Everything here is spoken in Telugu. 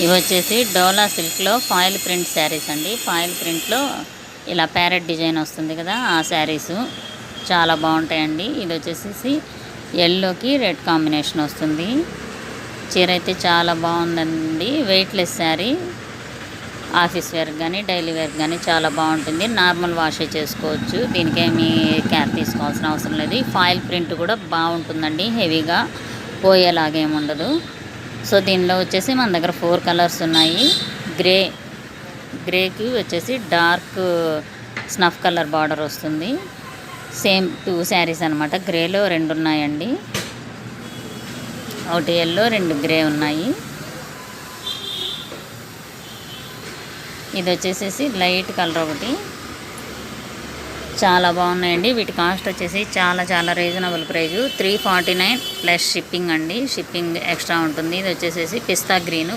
ఇవి వచ్చేసి డోలా సిల్క్లో ఫాయిల్ ప్రింట్ శారీస్ అండి. ఫాయిల్ ప్రింట్లో ఇలా ప్యారెట్ డిజైన్ వస్తుంది కదా, ఆ శారీసు చాలా బాగుంటాయండి. ఇది వచ్చేసి ఎల్లోకి రెడ్ కాంబినేషన్ వస్తుంది. చీర అయితే చాలా బాగుందండి. వెయిట్లెస్ శారీ, ఆఫీస్ వేర్కి కానీ డైలీ వేర్కి కానీ చాలా బాగుంటుంది. నార్మల్ వాషే చేసుకోవచ్చు, దీనికేమీ కేర్ తీసుకోవాల్సిన అవసరం లేదు. ఫాయిల్ ప్రింట్ కూడా బాగుంటుందండి, హెవీగా పోయేలాగేముండదు. సో దీనిలో వచ్చేసి మన దగ్గర 4 కలర్స్ ఉన్నాయి. గ్రేకి వచ్చేసి డార్క్ స్నఫ్ కలర్ బార్డర్ వస్తుంది. సేమ్ 2 శారీస్ అనమాట. గ్రేలో 2 ఉన్నాయండి, ఒకటి ఎల్లో 2 గ్రే ఉన్నాయి. ఇది వచ్చేసేసి లైట్ కలర్ ఒకటి. చాలా బాగున్నాయండి. వీటి కాస్ట్ వచ్చేసి చాలా రీజనబుల్ ప్రైజు, 349 ప్లస్ షిప్పింగ్ అండి. షిప్పింగ్ ఎక్స్ట్రా ఉంటుంది. ఇది వచ్చేసేసి పిస్తా గ్రీను.